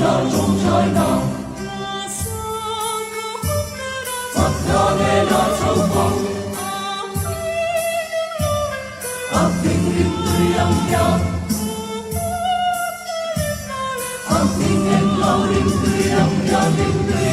là trong trái nào Phật ra nghe là châu phong ấp kinh linh tươi âm nhạc ấp kinh em lao linh tươi âm nhạc linh tươi